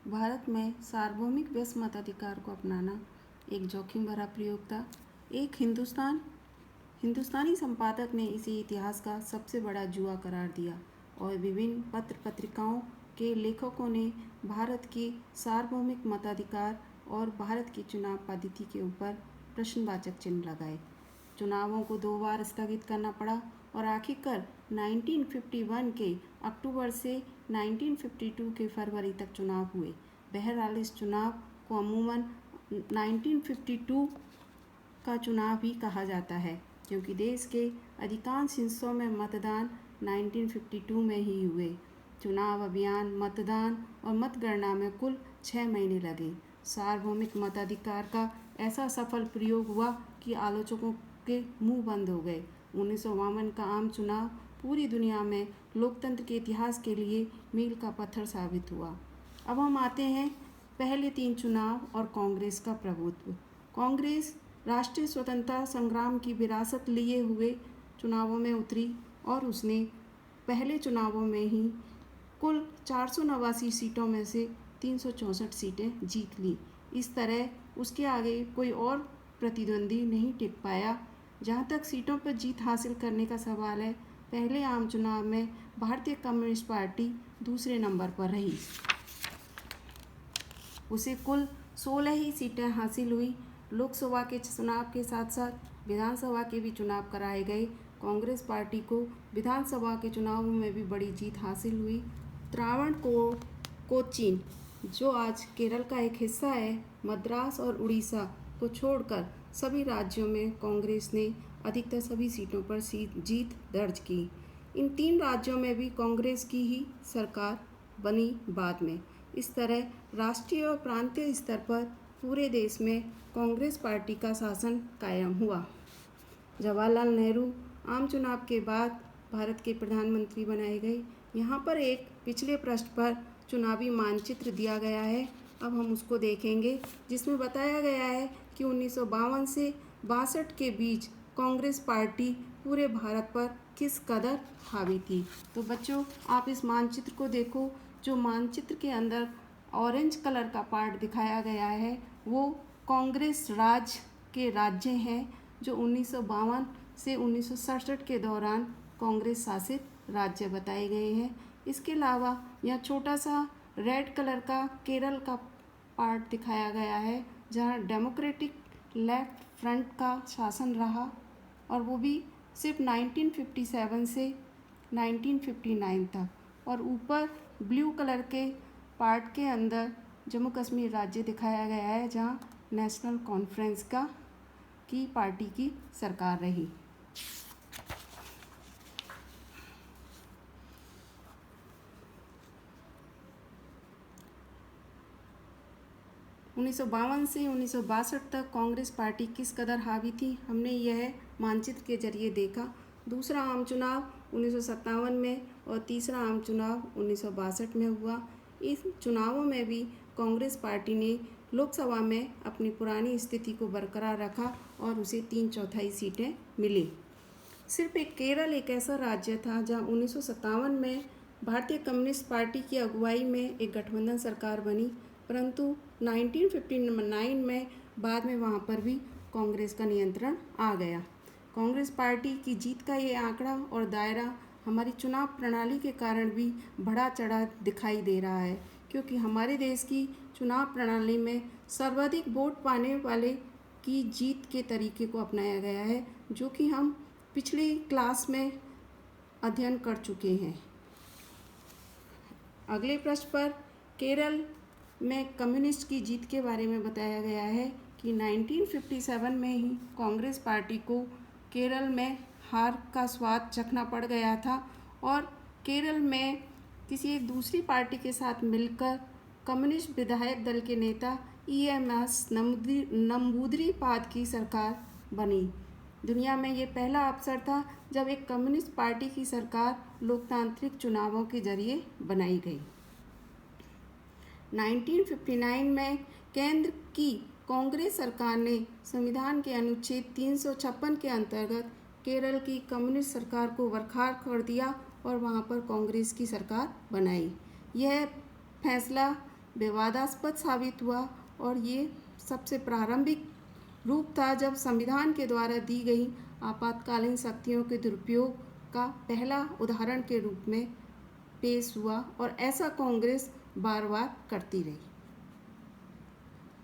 भारत में सार्वभौमिक व्यस्क मताधिकार को अपनाना एक जोखिम भरा प्रयोग था। एक हिंदुस्तानी संपादक ने इसे इतिहास का सबसे बड़ा जुआ करार दिया और विभिन्न पत्र पत्रिकाओं के लेखकों ने भारत के सार्वभौमिक मताधिकार और भारत की चुनाव पद्धति के ऊपर प्रश्नवाचक चिन्ह लगाए। चुनावों को 2 बार स्थगित करना पड़ा और आखिरकार 1951 के अक्टूबर से 1952 के फरवरी तक चुनाव हुए। बहरहाल इस चुनाव को अमूमन 1952 का चुनाव भी कहा जाता है, क्योंकि देश के अधिकांश हिस्सों में मतदान 1952 में ही हुए। चुनाव अभियान, मतदान और मतगणना में कुल 6 महीने लगे। सार्वभौमिक मताधिकार का ऐसा सफल प्रयोग हुआ कि आलोचकों के मुंह बंद हो गए। 1952 का आम चुनाव पूरी दुनिया में लोकतंत्र के इतिहास के लिए मील का पत्थर साबित हुआ। अब हम आते हैं पहले 3 चुनाव और कांग्रेस का प्रभुत्व। कांग्रेस राष्ट्रीय स्वतंत्रता संग्राम की विरासत लिए हुए चुनावों में उतरी और उसने पहले चुनावों में ही कुल 489 सीटों में से 364 सीटें जीत ली। इस तरह उसके आगे कोई और प्रतिद्वंदी नहीं टिक पाया। जहाँ तक सीटों पर जीत हासिल करने का सवाल है, पहले आम चुनाव में भारतीय कम्युनिस्ट पार्टी दूसरे नंबर पर रही। उसे कुल 16 ही सीटें हासिल हुई। लोकसभा के चुनाव के साथ साथ विधानसभा के भी चुनाव कराए गए। कांग्रेस पार्टी को विधानसभा के चुनावों में भी बड़ी जीत हासिल हुई। त्रावणकोर, कोचीन, जो आज केरल का एक हिस्सा है, मद्रास और उड़ीसा को छोड़कर सभी राज्यों में कांग्रेस ने अधिकतर सभी सीटों पर जीत दर्ज की। इन 3 राज्यों में भी कांग्रेस की ही सरकार बनी बाद में। इस तरह राष्ट्रीय और प्रांतीय स्तर पर पूरे देश में कांग्रेस पार्टी का शासन कायम हुआ। जवाहरलाल नेहरू आम चुनाव के बाद भारत के प्रधानमंत्री बनाए गए। यहाँ पर एक पिछले पृष्ठ पर चुनावी मानचित्र दिया गया है। अब हम उसको देखेंगे, जिसमें बताया गया है कि 1952 से 62 के बीच कांग्रेस पार्टी पूरे भारत पर किस कदर हावी थी। तो बच्चों, आप इस मानचित्र को देखो। जो मानचित्र के अंदर ऑरेंज कलर का पार्ट दिखाया गया है, वो कांग्रेस राज के राज्य हैं, जो 1952 से 1967 के दौरान कांग्रेस शासित राज्य बताए गए हैं। इसके अलावा यहाँ छोटा सा रेड कलर का केरल का पार्ट दिखाया गया है, जहाँ डेमोक्रेटिक लेफ्ट फ्रंट का शासन रहा, और वो भी सिर्फ 1957 से 1959 तक। और ऊपर ब्लू कलर के पार्ट के अंदर जम्मू कश्मीर राज्य दिखाया गया है, जहाँ नेशनल कॉन्फ्रेंस की पार्टी की सरकार रही। उन्नीस से 1962 तक कांग्रेस पार्टी किस कदर हावी थी, हमने यह मानचित्र के जरिए देखा। दूसरा आम चुनाव 1957 में और तीसरा आम चुनाव 1962 में हुआ। इस चुनावों में भी कांग्रेस पार्टी ने लोकसभा में अपनी पुरानी स्थिति को बरकरार रखा और उसे 3/4 सीटें मिली। सिर्फ केरल एक ऐसा राज्य था जहां 1957 में भारतीय कम्युनिस्ट पार्टी की अगुवाई में एक गठबंधन सरकार बनी, परंतु 1959 में बाद में वहां पर भी कांग्रेस का नियंत्रण आ गया। कांग्रेस पार्टी की जीत का ये आंकड़ा और दायरा हमारी चुनाव प्रणाली के कारण भी बढ़ा चढ़ा दिखाई दे रहा है, क्योंकि हमारे देश की चुनाव प्रणाली में सर्वाधिक वोट पाने वाले की जीत के तरीके को अपनाया गया है, जो कि हम पिछली क्लास में अध्ययन कर चुके हैं। अगले पृष्ठ पर केरल में कम्युनिस्ट की जीत के बारे में बताया गया है कि 1957 में ही कांग्रेस पार्टी को केरल में हार का स्वाद चखना पड़ गया था और केरल में किसी एक दूसरी पार्टी के साथ मिलकर कम्युनिस्ट विधायक दल के नेता EMS नंबूदिरीपाद की सरकार बनी। दुनिया में ये पहला अवसर था जब एक कम्युनिस्ट पार्टी की सरकार लोकतांत्रिक चुनावों के जरिए बनाई गई। 1959 में केंद्र की कांग्रेस सरकार ने संविधान के अनुच्छेद 356 के अंतर्गत केरल की कम्युनिस्ट सरकार को बर्खास्त कर दिया और वहां पर कांग्रेस की सरकार बनाई। यह फैसला विवादास्पद साबित हुआ और ये सबसे प्रारंभिक रूप था जब संविधान के द्वारा दी गई आपातकालीन शक्तियों के दुरुपयोग का पहला उदाहरण के रूप में पेश हुआ और ऐसा कांग्रेस बार बार करती रही।